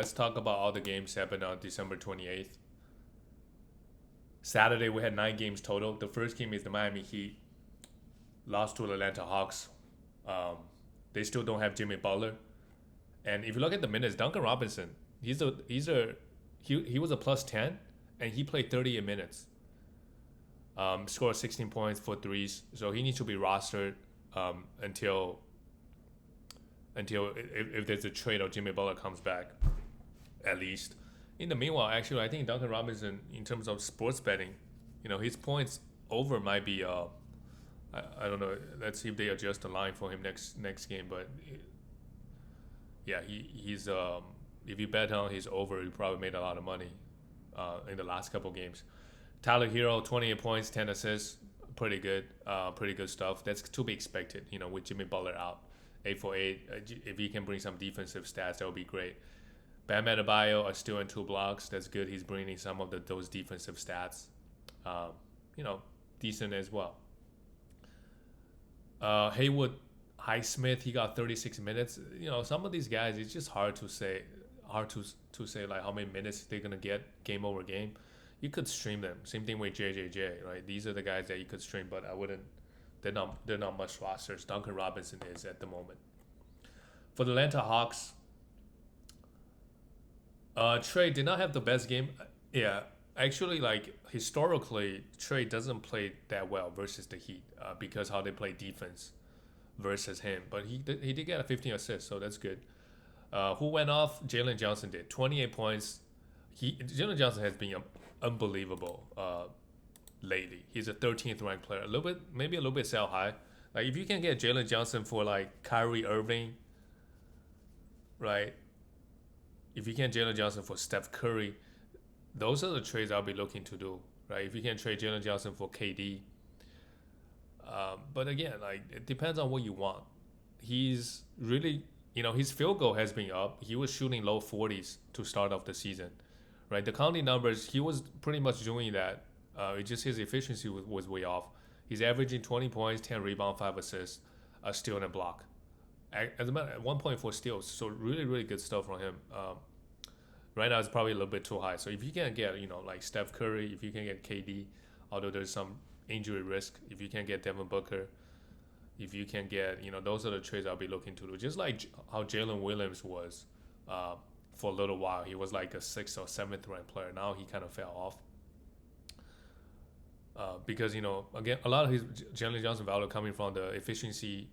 Let's talk about all the games happened on December 28th. Saturday, we had 9 games total. The first game is the Miami Heat. Lost to the Atlanta Hawks. Um, they still don't have Jimmy Butler. And if you look at the minutes, Duncan Robinson, he was a plus 10, and he played 38 minutes. Scored 16 points for threes. So he needs to be rostered until if there's a trade or Jimmy Butler comes back, at least. In the meanwhile, actually, I think Duncan Robinson, in terms of sports betting, his points over might be. I don't know. Let's see if they adjust the line for him next game. But yeah, he's if you bet on his over, you probably made a lot of money in the last couple games. Tyler Hero, 28 points, 10 assists, pretty good stuff. That's to be expected. With Jimmy Butler out, 8 for 8. If he can bring some defensive stats, that would be great. Bam Adebayo are still in 2 blocks. That's good. He's bringing some of those defensive stats. Um, Decent as well. Haywood Highsmith, he got 36 minutes. Some of these guys, it's just hard to say, to say like how many minutes they're gonna get game over game. You could stream them. Same thing with JJJ, right? These are the guys that you could stream, but I wouldn't. They're not much rosters. Duncan Robinson is at the moment. For the Atlanta Hawks, Trey did not have the best game. Yeah, actually, like historically, Trey doesn't play that well versus the Heat because how they play defense versus him. But he did get a 15 assists, so that's good. Who went off? Jalen Johnson did 28 points. Jalen Johnson has been unbelievable lately. He's a 13th ranked player. Maybe a little bit sell high. Like if you can get Jalen Johnson for like Kyrie Irving, right? If you can Jalen Johnson for Steph Curry, those are the trades I'll be looking to do, right? If you can trade Jalen Johnson for KD, but again, like it depends on what you want. He's really, his field goal has been up. He was shooting low 40s to start off the season, right? The counting numbers, he was pretty much doing that. It just his efficiency was way off. He's averaging 20 points, 10 rebounds, 5 assists, a steal and a block. As a matter, 1.4 steals, so really really good stuff from him. Right now it's probably a little bit too high. So if you can get like Steph Curry, if you can get KD, although there's some injury risk, if you can get Devin Booker, if you can get those are the trades I'll be looking to do. Just like how Jalen Williams was for a little while, he was like a 6th or 7th ranked player. Now he kind of fell off because again a lot of his Jalen Johnson value coming from the efficiency,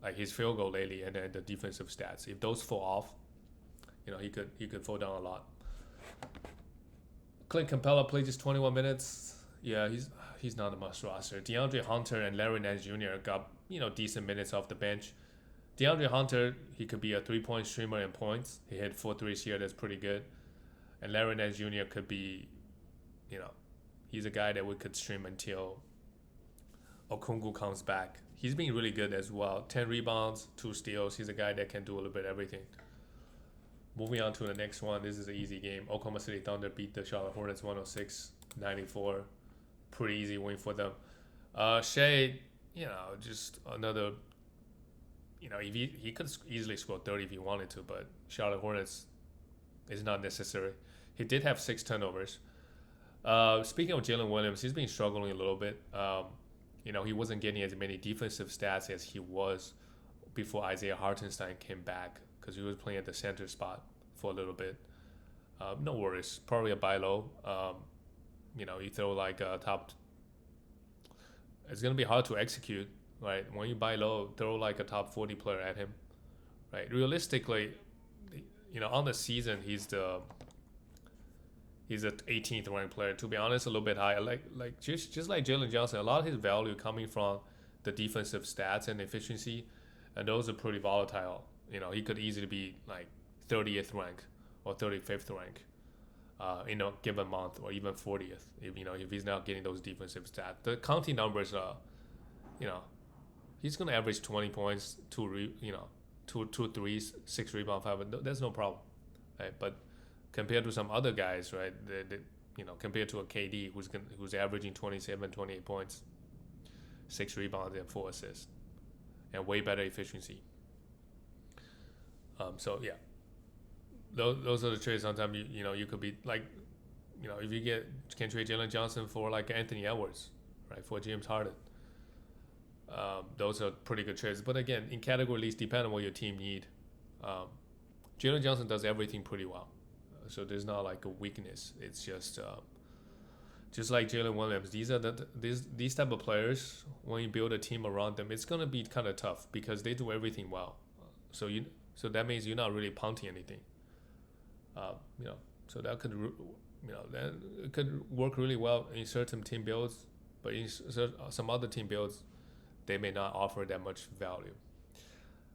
like his field goal lately, and then the defensive stats. If those fall off, he could fall down a lot. Clint Capella played just 21 minutes. Yeah, he's not a must roster. DeAndre Hunter and Larry Nance Jr. got decent minutes off the bench. DeAndre Hunter, he could be a 3-point streamer in points. He hit 4 threes here. That's pretty good. And Larry Nance Jr. could be, he's a guy that we could stream until Okongwu comes back. He's been really good as well. 10 rebounds, 2 steals. He's a guy that can do a little bit of everything. Moving on to the next one. This is an easy game. Oklahoma City Thunder beat the Charlotte Hornets 106-94. Pretty easy win for them. Shea, just another. If he could easily score 30 if he wanted to, but Charlotte Hornets is not necessary. He did have 6 turnovers. Speaking of Jalen Williams, he's been struggling a little bit. He wasn't getting as many defensive stats as he was before Isaiah Hartenstein came back because he was playing at the center spot for a little bit. No worries. Probably a buy low. You throw like a top. It's going to be hard to execute, right? When you buy low, throw like a top 40 player at him, right? Realistically, on the season, he's the 18th ranked player. To be honest, a little bit high. Just like Jalen Johnson, a lot of his value coming from the defensive stats and efficiency, and those are pretty volatile. He could easily be like 30th rank or 35th rank in a given month, or even 40th. If he's not getting those defensive stats, the counting numbers are, he's gonna average 20 points, two threes, 6 rebound, 5. That's no problem, right? But compared to some other guys, right? Compared to a KD who's averaging 27, 28 points, 6 rebounds and 4 assists, and way better efficiency. So yeah, those are the trades. Sometimes you could be like, if you can trade Jalen Johnson for like Anthony Edwards, right, for James Harden. Those are pretty good trades. But again, in category leagues, depending on what your team need, um, Jalen Johnson does everything pretty well. So there's not like a weakness. It's just like Jalen Williams. These type of players. When you build a team around them, it's gonna be kind of tough because they do everything well. So you so that means you're not really punting anything. Uh, you know, so that could that it could work really well in certain team builds, but in some other team builds, they may not offer that much value.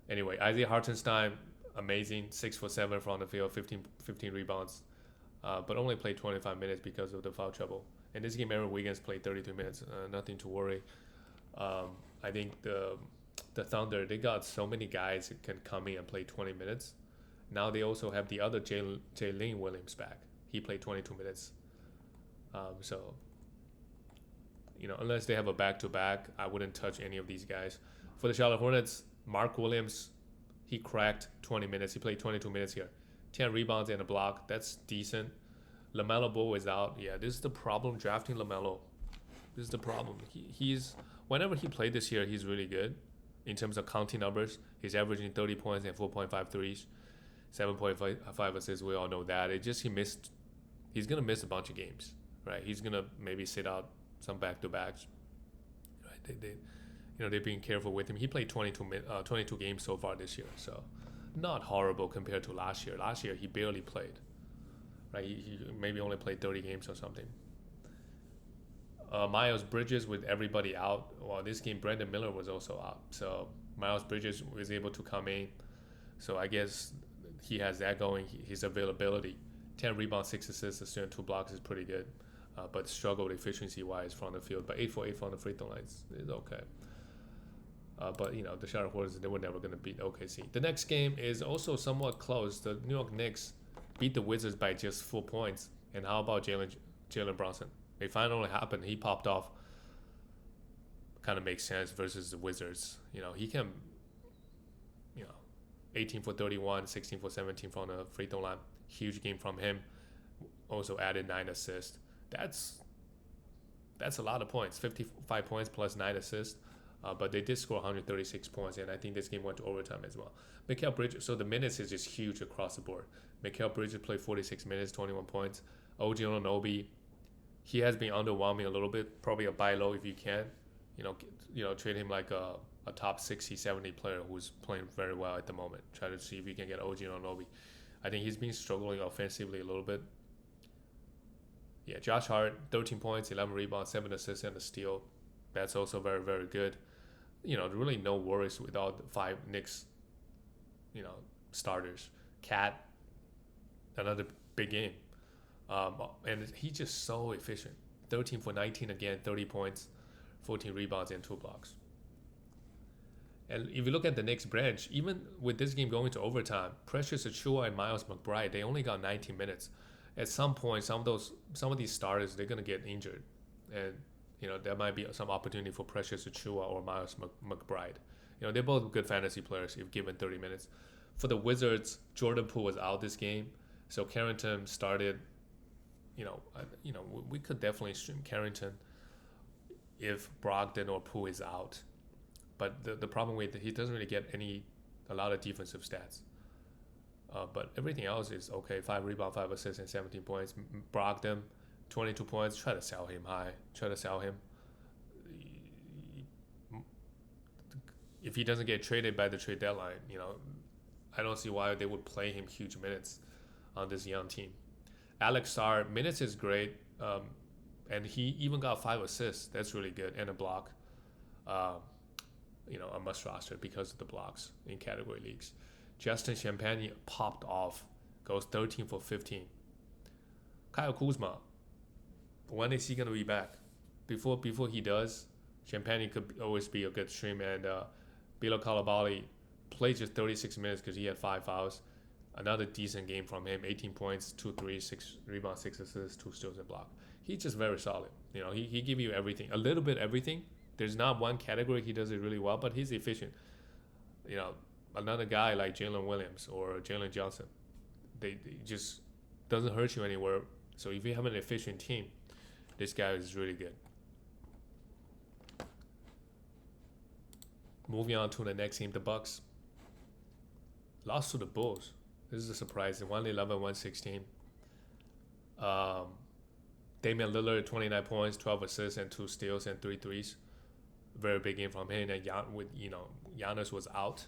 Anyway, Isaiah Hartenstein, amazing, 6 for 7 from the field, 15 rebounds, but only played 25 minutes because of the foul trouble. In this game, Aaron Wiggins played 32 minutes, nothing to worry. I think the Thunder, they got so many guys that can come in and play 20 minutes. Now they also have the other Jalen Williams back. He played 22 minutes. So unless they have a back-to-back, I wouldn't touch any of these guys. For the Charlotte Hornets, Mark Williams, he cracked 20 minutes. He played 22 minutes here. 10 rebounds and a block. That's decent. LaMelo Ball is out. Yeah, this is the problem drafting LaMelo. This is the problem. He's whenever he played this year, he's really good in terms of counting numbers. He's averaging 30 points and 4.5 threes, 7.5 assists. We all know that. It just he's gonna miss a bunch of games, right? He's gonna maybe sit out some back-to-backs, right? They're being careful with him. He played 22 games so far this year, so not horrible compared to last year. Last year he barely played, right? He maybe only played 30 games or something. Miles Bridges with everybody out. Well, this game Brandon Miller was also out, so Miles Bridges was able to come in. So I guess he has that going. His availability, 10 rebounds, 6 assists, assist, and 2 blocks is pretty good. But struggled efficiency-wise from the field. But 8 for 8 from the free throw lines is okay. But the Charlotte Hornets, they were never going to beat OKC. The next game is also somewhat close. The New York Knicks beat the Wizards by just 4 points. And how about Jalen Brunson? It finally happened. He popped off. Kind of makes sense versus the Wizards. He can, 18 for 31, 16 for 17 from the free throw line. Huge game from him. Also added 9 assists. That's a lot of points. 55 points plus 9 assists. But they did score 136 points, and I think this game went to overtime as well. Mikal Bridges, so the minutes is just huge across the board. Mikal Bridges played 46 minutes, 21 points. OG Anunoby, he has been underwhelming a little bit. Probably a buy low if you can. Trade him like a top 60, 70 player who's playing very well at the moment. Try to see if you can get OG Anunoby. I think he's been struggling offensively a little bit. Yeah, Josh Hart, 13 points, 11 rebounds, 7 assists, and a steal. That's also very, very good. Really no worries without the 5 Knicks, starters. Cat, another big game. And he's just so efficient. 13 for 19 again, 30 points, 14 rebounds, and 2 blocks. And if you look at the Knicks bench, even with this game going to overtime, Precious Achiuwa and Miles McBride, they only got 19 minutes. At some point, some of these starters, they're going to get injured. And there might be some opportunity for Precious Achiuwa or Miles McBride. They're both good fantasy players if given 30 minutes. For the Wizards, Jordan Poole was out this game, so Carrington started. We could definitely stream Carrington if Brogdon or Poole is out, but the problem with he doesn't really get a lot of defensive stats. But everything else is okay. 5 rebounds, 5 assists, and 17 points. Brogdon, 22 points. Try to sell him high. Try to sell him. If he doesn't get traded by the trade deadline, I don't see why they would play him huge minutes on this young team. Alex Sarr, minutes is great, and he even got 5 assists. That's really good, and a block. A must roster because of the blocks in category leagues. Justin Champagne popped off, goes 13 for 15. Kyle Kuzma, when is he going to be back? Before he does, Champagne could always be a good stream. And Bilo Coulibaly played just 36 minutes because he had 5 fouls. Another decent game from him, 18 points, 2 threes, 6 rebounds, 6 assists, 2 steals and block. He's just very solid. He give you everything, a little bit everything. There's not one category he does it really well, but he's efficient. Another guy like Jalen Williams or Jalen Johnson, They just doesn't hurt you anywhere. So if you have an efficient team, this guy is really good. Moving on to the next team, the Bucks lost to the Bulls. This is a surprise. 111, 116. Damian Lillard, 29 points, 12 assists, and 2 steals and 3 threes. Very big game from him. And Giannis was out.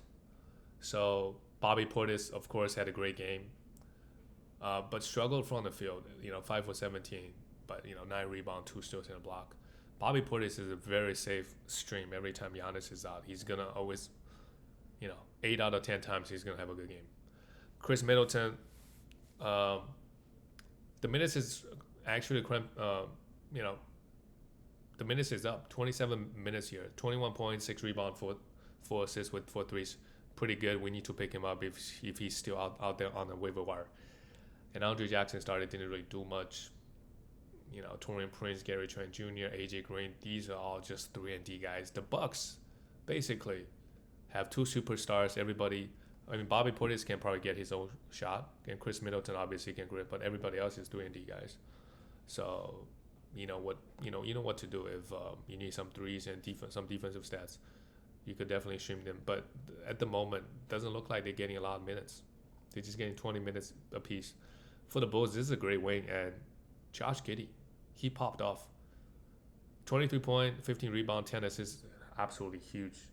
So Bobby Portis, of course, had a great game, but struggled from the field. 5 for 17, but 9 rebounds, 2 steals, and a block. Bobby Portis is a very safe stream every time Giannis is out. He's gonna always, 8 out of 10 times he's gonna have a good game. Chris Middleton, the minutes is actually the minutes is up. 27 minutes here, 21 points, 6 rebounds, 4 assists with 4 threes. Pretty good. We need to pick him up if he's still out there on the waiver wire. And Andre Jackson didn't really do much. Taurean Prince, Gary Trent Jr., AJ Green, these are all just 3-and-D guys. The Bucks basically have 2 superstars. Bobby Portis can probably get his own shot, and Chris Middleton obviously can grip, but everybody else is 3-and-D guys. So you know what to do if you need some threes and some defensive stats. You could definitely stream them, but at the moment, doesn't look like they're getting a lot of minutes. They're just getting 20 minutes apiece. For the Bulls, this is a great win, and Josh Giddey, he popped off. 23 point, 15 rebound, 10 assists, absolutely huge.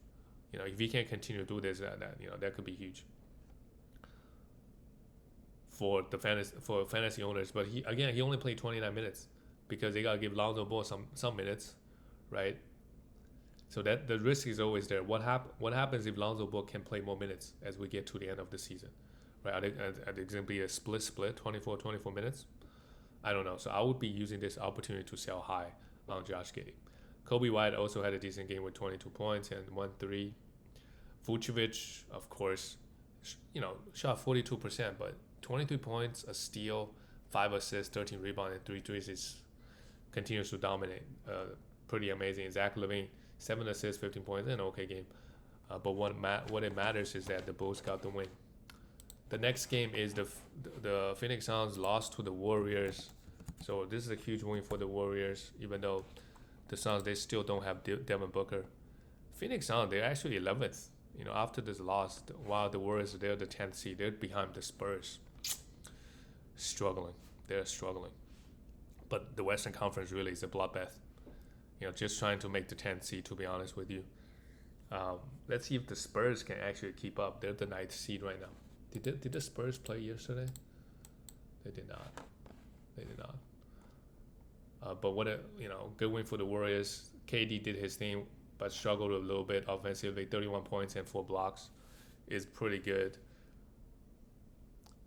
If he can continue to do this, that could be huge for fantasy owners. But he only played 29 minutes because they gotta give Lonzo Ball some minutes, right? So that the risk is always there. What happens if Lonzo Ball can play more minutes as we get to the end of the season, right? Are they going to be a split, 24 minutes? I don't know. So I would be using this opportunity to sell high on Josh Giddey. Kobe White also had a decent game with 22 points and 1 3. Vucevic, of course, shot 42%, but 23 points, a steal, 5 assists, 13 rebounds, and 3 threes continues to dominate. Pretty amazing. Zach LaVine, 7 assists, 15 points, an okay game. But what it matters is that the Bulls got the win. The next game is the Phoenix Suns lost to the Warriors. So this is a huge win for the Warriors, even though the Suns, they still don't have Devin Booker. Phoenix Suns, they're actually 11th. After this loss, while the Warriors, they're the 10th seed. They're behind the Spurs. They're struggling. But the Western Conference really is a bloodbath. Just trying to make the 10th seed, to be honest with you. Let's see if the Spurs can actually keep up. They're the 9th seed right now. Did the Spurs play yesterday? They did not. But what a good win for the Warriors. KD did his thing, but struggled a little bit offensively. 31 points and 4 blocks is pretty good.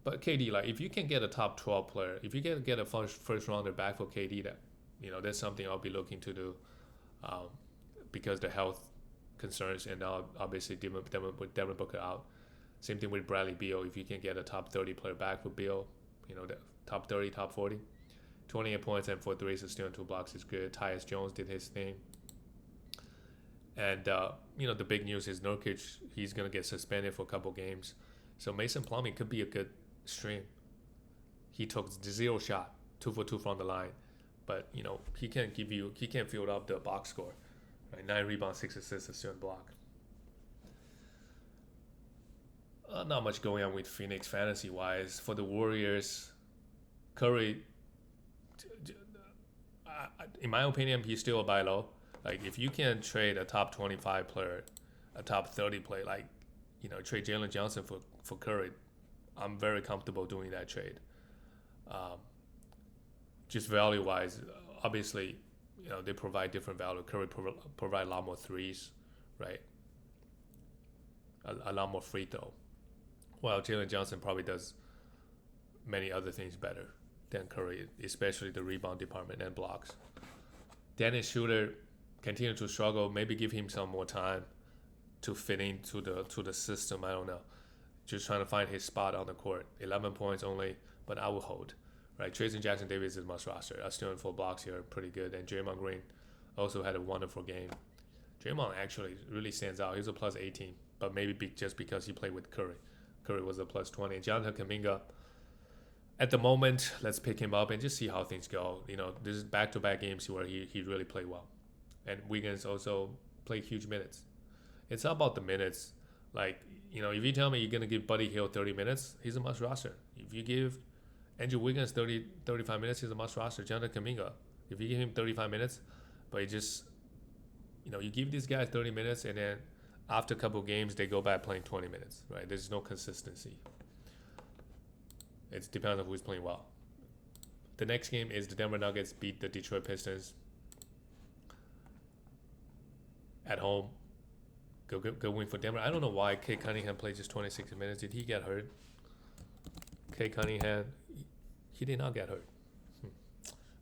But KD, if you can get a top 12 player, if you can get a first rounder back for KD, that's something I'll be looking to do, because the health concerns, and now obviously with Devin Booker out. Same thing with Bradley Beal. If you can get a top 30 player back for Beal, the top 30, top 40, 28 points and 4 threes, a steal and 2 blocks is good. Tyus Jones did his thing. And, the big news is Nurkic, he's going to get suspended for a couple games. So Mason Plumlee could be a good stream. He took 0 shot, 2 for 2 from the line. But, he can fill up the box score. Right? 9 rebounds, 6 assists, a steal and block. Not much going on with Phoenix fantasy-wise. For the Warriors, Curry, in my opinion, he's still a buy low. If you can trade a top 25 player, a top 30 player, trade Jalen Johnson for Curry, I'm very comfortable doing that trade. Just value-wise, obviously, they provide different value. Curry provide a lot more threes, right? A lot more free throw. While Jalen Johnson probably does many other things better than Curry, especially the rebound department and blocks. Dennis Schroeder continue to struggle. Maybe give him some more time to fit into the system. I don't know. Just trying to find his spot on the court. 11 points only, but I will hold. Right, Tracy Jackson Davis is must roster. I still in 4 blocks here, pretty good. And Draymond Green also had a wonderful game. Draymond actually really stands out. He's a plus 18, but maybe just because he played with Curry. Curry was a plus 20. Jonathan Kuminga, at the moment, let's pick him up and just see how things go. This is back-to-back games where he really played well, and Wiggins also played huge minutes. It's not about the minutes. Like, if you tell me you're gonna give Buddy Hield 30 minutes, he's a must roster. If you give Andrew Wiggins 35 minutes, he's a must roster. Jonathan Kuminga, if you give him 35 minutes, but you give these guys 30 minutes and then after a couple games they go back playing 20 minutes, right? There's no consistency. It depends on who's playing well. The next game is the Denver Nuggets beat the Detroit Pistons at home. Go win for Denver. I don't know why Kate Cunningham played just 26 minutes. Did he get hurt? Kate Cunningham, he did not get hurt.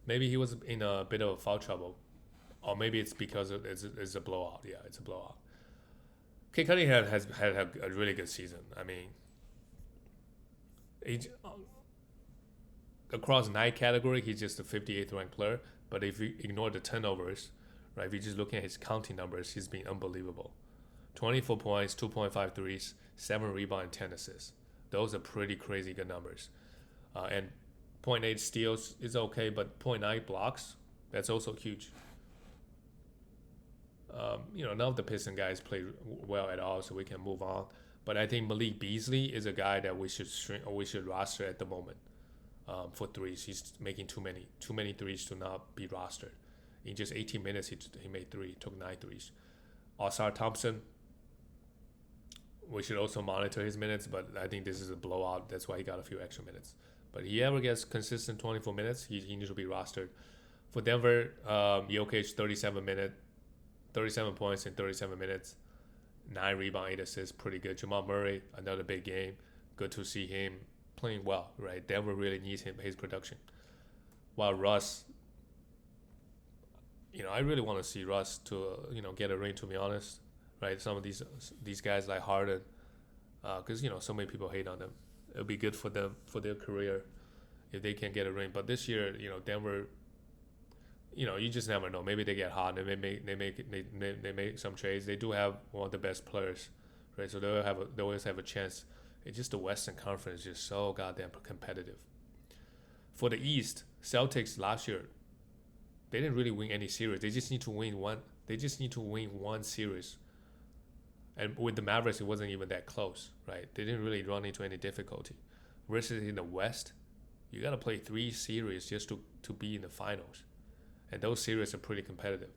Maybe he was in a bit of foul trouble. Or maybe it's because it's a blowout. Yeah, it's a blowout. Kate Cunningham has had a really good season. I mean, across 9 category, he's just a 58th ranked player. But if you ignore the turnovers, right, if you're just looking at his counting numbers, he's been unbelievable. 24 points, 2.5 threes, 7 rebounds, 10 assists. Those are pretty crazy good numbers. And 0.8 steals is okay, but 0.9 blocks, that's also huge. None of the Piston guys played well at all, so we can move on. But I think Malik Beasley is a guy that we should roster at the moment for threes. He's making too many threes to not be rostered. In just 18 minutes, he made 3, took 9 threes. Osar Thompson, we should also monitor his minutes, but I think this is a blowout. That's why he got a few extra minutes. But if he ever gets consistent 24 minutes, he needs to be rostered. For Denver, Jokic, 37 points in 37 minutes, 9 rebounds, 8 assists, pretty good. Jamal Murray, another big game. Good to see him playing well, right? Denver really needs his production. While Russ, I really want to see Russ to get a ring, to be honest, right? Some of these guys like Harden, because so many people hate on them. It'll be good for them, for their career, if they can get a ring. But this year, Denver, you just never know. Maybe they get hot. They make some trades. They do have one of the best players, right? So they always have a chance. It's just the Western Conference is just so goddamn competitive. For the East, Celtics last year, they didn't really win any series. They just need to win one. They just need to win one series. And with the Mavericks, it wasn't even that close, right? They didn't really run into any difficulty. Versus in the West, you got to play 3 series just to be in the finals. And those series are pretty competitive.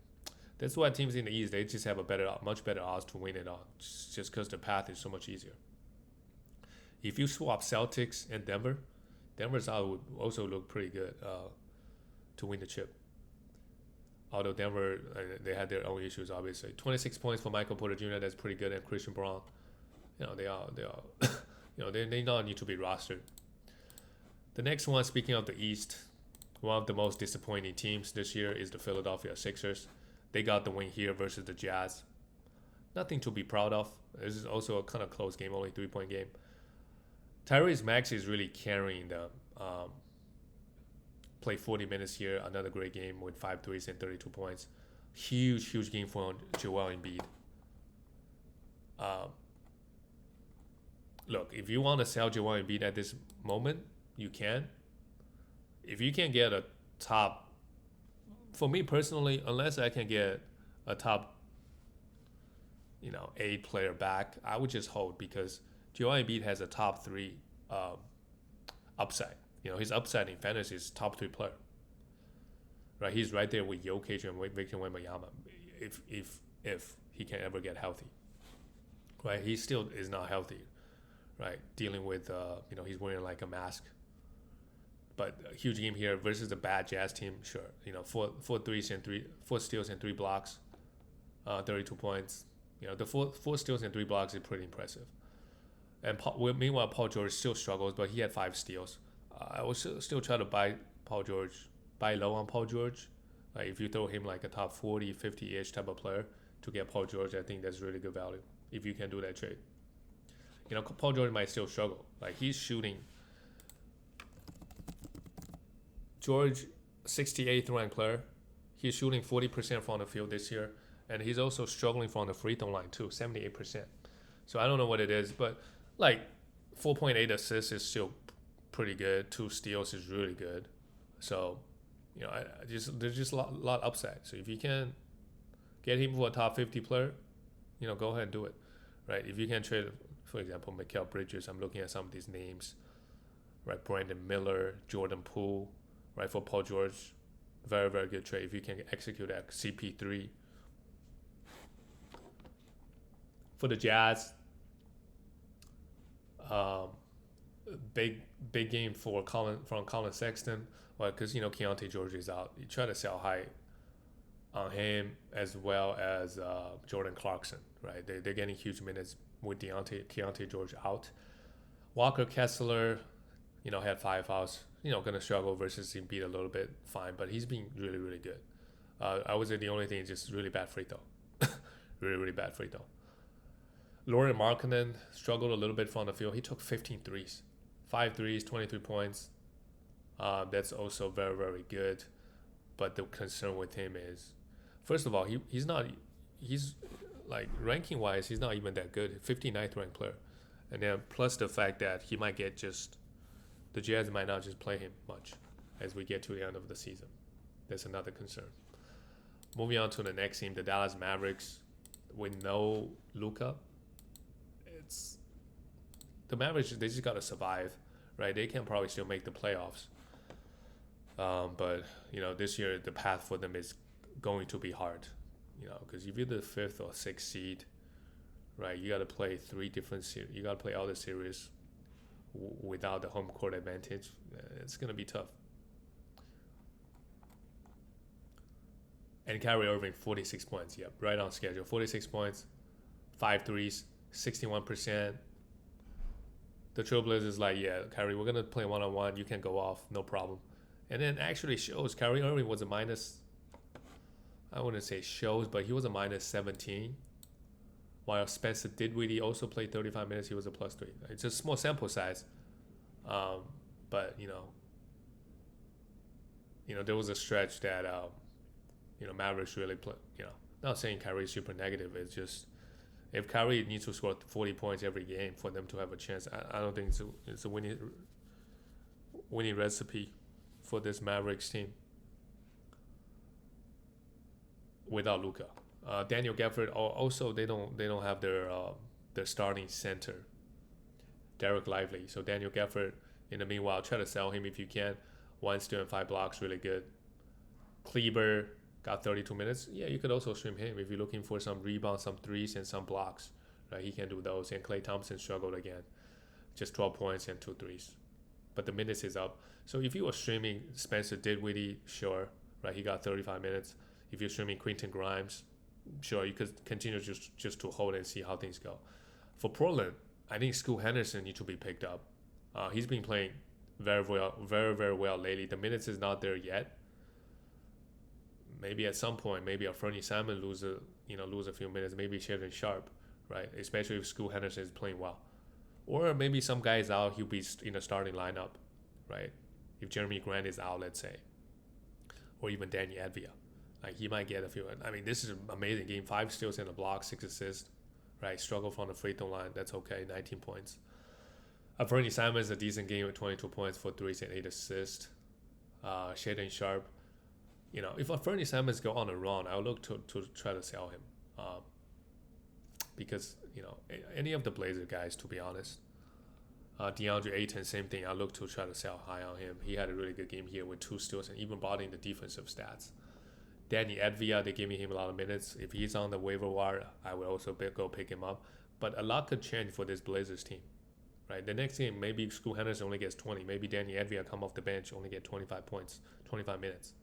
That's why teams in the East, they just have much better odds to win it all, just because the path is so much easier. If you swap Celtics and Denver's odds would also look pretty good to win the chip. Although Denver, they had their own issues, obviously. 26 points for Michael Porter Jr., that's pretty good, and Christian Braun. They are they not need to be rostered. The next one, speaking of the East, one of the most disappointing teams this year is the Philadelphia Sixers. They got the win here versus the Jazz. Nothing to be proud of. This is also a kind of close game, only 3-point game. Tyrese Maxey is really carrying them. Played 40 minutes here, another great game with 5 threes and 32 points. Huge game for Joel Embiid. Look, if you want to sell Joel Embiid at this moment, you can. If you can get a top, for me personally, unless I can get a top, 8 player back, I would just hold, because Joel Embiid has a top 3 upside. His upside in fantasy is top 3 player. Right, he's right there with Jokic and Victor Wembanyama. If he can ever get healthy, right? He still is not healthy, right? Dealing with he's wearing like a mask. But a huge game here versus a bad Jazz team, sure. 4 steals and 3 blocks, 32 points. The four steals and 3 blocks is pretty impressive. And meanwhile, Paul George still struggles, but he had 5 steals. I will still try to buy low on Paul George. If you throw him like a top 40, 50-ish type of player to get Paul George, I think that's really good value if you can do that trade. Paul George might still struggle. He's shooting. George, 68th ranked player. He's shooting 40% from the field this year. And he's also struggling from the free throw line too, 78%. So I don't know what it is, but 4.8 assists is still pretty good. 2 steals is really good. So, there's just a lot upside. So if you can get him for a top 50 player, go ahead and do it, right? If you can trade, for example, Mikal Bridges, I'm looking at some of these names, right? Brandon Miller, Jordan Poole, right? For Paul George, very, very good trade if you can execute that. CP3. For the Jazz, um, big game for Colin Sexton. Well, because Keontae George is out, you try to sell high on him as well as Jordan Clarkson, right? They're getting huge minutes with Keontae George out. Walker Kessler, had 5 fouls. Gonna struggle versus Embiid a little bit, fine, but he's been really, really good. I would say the only thing is just really bad free throw. Really, really bad free throw. Lauri Markkanen struggled a little bit from the field. He took 15 threes. 5 threes, 23 points. That's also very, very good. But the concern with him is, first of all, he's like ranking wise, he's not even that good. 59th ranked player. And then plus the fact that he might get the Jazz might not just play him much as we get to the end of the season. That's another concern. Moving on to the next team, the Dallas Mavericks, with no Luka. The Mavericks, they just got to survive, right? They can probably still make the playoffs. But, this year the path for them is going to be hard, because if you're the 5th or 6th seed, right, you got to play 3 different series. You got to play all the series without the home court advantage. It's going to be tough. And Kyrie Irving, 46 points. Yep, right on schedule. 46 points, 5 threes, 61%. The Trailblazers like, yeah, Kyrie, we're going to play one-on-one. You can go off, no problem. And then actually shows Kyrie Irving was a minus, I wouldn't say shows, but he was a minus 17. While Spencer Dinwiddie also played 35 minutes, he was a plus 3. It's a small sample size. But, there was a stretch that, Mavericks really play, not saying Kyrie is super negative. It's just, if Kyrie needs to score 40 points every game for them to have a chance, I don't think it's a winning recipe for this Mavericks team without Luka. Daniel Gafford also they don't have their starting center, Derek Lively. So Daniel Gafford, in the meanwhile, try to sell him if you can. 1 steal and 5 blocks, really good. Kleber got 32 minutes. Yeah, you could also stream him if you're looking for some rebounds, some threes, and some blocks. Right, he can do those. And Klay Thompson struggled again, just 12 points and 2 threes. But the minutes is up. So if you were streaming Spencer Dinwiddie, sure, right, he got 35 minutes. If you're streaming Quentin Grimes, sure, you could continue just to hold and see how things go. For Portland, I think Scoot Henderson needs to be picked up. He's been playing very well, very, very well lately. The minutes is not there yet. Maybe at some point, maybe a Fernie Simon lose a few minutes. Maybe Shaedon Sharp, right? Especially if Scoot Henderson is playing well. Or maybe some guy is out, he'll be in the starting lineup, right? If Jeremy Grant is out, let's say. Or even Danny Advia. Like, he might get a few. I mean, this is an amazing game. 5 steals and a block, 6 assists, right? Struggle from the free throw line. That's okay. 19 points. Fernie Simon is a decent game with 22 points, 4 threes, and 8 assists. Shaedon Sharp. If Fernie Simons go on a run, I'll look to try to sell him. Because, any of the Blazer guys, to be honest. DeAndre Ayton, same thing. I look to try to sell high on him. He had a really good game here with 2 steals and even brought in the defensive stats. Danny Advia, they gave him a lot of minutes. If he's on the waiver wire, I will also go pick him up. But a lot could change for this Blazers team, right? The next game, maybe Scoot Henderson only gets 20. Maybe Danny Advia come off the bench, only get 25 points, 25 minutes.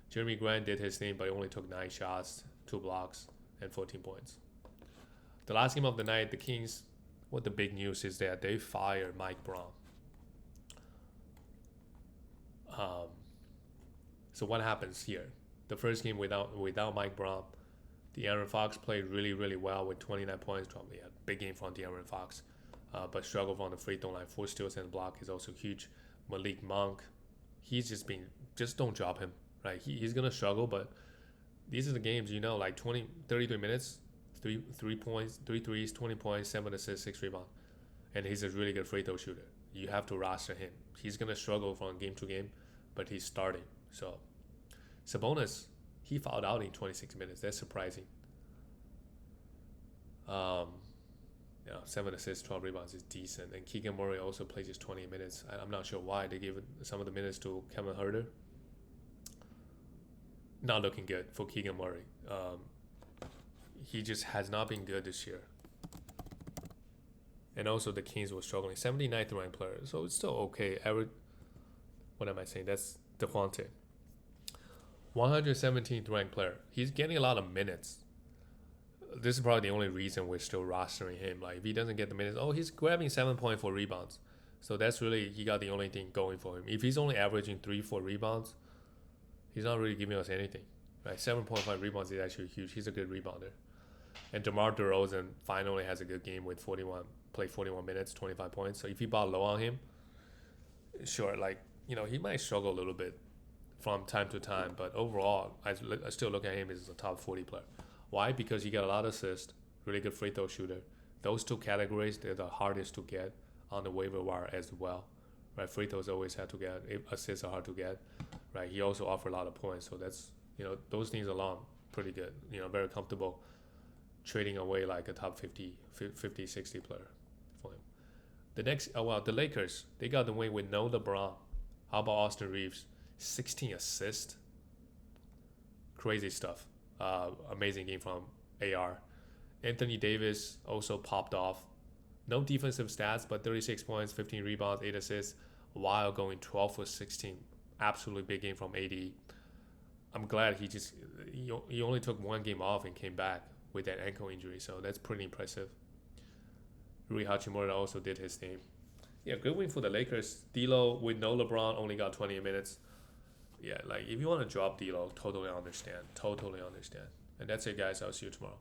Jeremy Grant did his thing, but he only took 9 shots, 2 blocks, and 14 points. The last game of the night, the Kings, what the big news is that they fired Mike Brown. So what happens here? The first game without Mike Brown, De'Aaron Fox played really, really well with 29 points. Probably a big game from De'Aaron Fox, but struggled on the free throw line. 4 steals and a block is also huge. Malik Monk, just don't drop him. Right, he's gonna struggle, but these are the games, like 33 minutes, 3 points, 3 threes, 20 points, 7 assists, 6 rebounds, and he's a really good free throw shooter. you have to roster him. He's gonna struggle from game to game, but he's starting. So Sabonis, he fouled out in 26 minutes. That's surprising. Um, 7 assists, 12 rebounds is decent. And Keegan Murray also plays just 20 minutes. I'm not sure why they gave some of the minutes to Kevin Huerter. Not looking good for Keegan Murray. He just has not been good this year. And also the Kings were struggling. 79th ranked player, so it's still okay. What am I saying? That's DeQuante. 117th ranked player. He's getting a lot of minutes. This is probably the only reason we're still rostering him. Like if he doesn't get the minutes, he's grabbing 7.4 rebounds. So that's really, he got the only thing going for him. If he's only averaging 3-4 rebounds, he's not really giving us anything. Right? 7.5 rebounds is actually huge. He's a good rebounder. And DeMar DeRozan finally has a good game with 41 minutes, 25 points. So if you bought low on him, sure, he might struggle a little bit from time to time. But overall, I still look at him as a top 40 player. Why? Because he got a lot of assists, really good free throw shooter. Those two categories, they're the hardest to get on the waiver wire as well. Right? Free throws always hard to get. Assists are hard to get. Right? He also offers a lot of points. So that's, those things alone, pretty good. Very comfortable trading away like a top 50, 60 player for him. The next, the Lakers, they got the win with no LeBron. How about Austin Reeves? 16 assists. Crazy stuff. Amazing game from AR. Anthony Davis also popped off. No defensive stats, but 36 points, 15 rebounds, 8 assists, while going 12 for 16. Absolutely big game from AD. I'm glad he only took one game off and came back with that ankle injury, so that's pretty impressive. Rui Hachimura also did his thing. Yeah, good win for the Lakers. D'Lo with no LeBron only got 20 minutes. Yeah, if you want to drop D'Lo, totally understand. And that's it, guys. I'll see you tomorrow.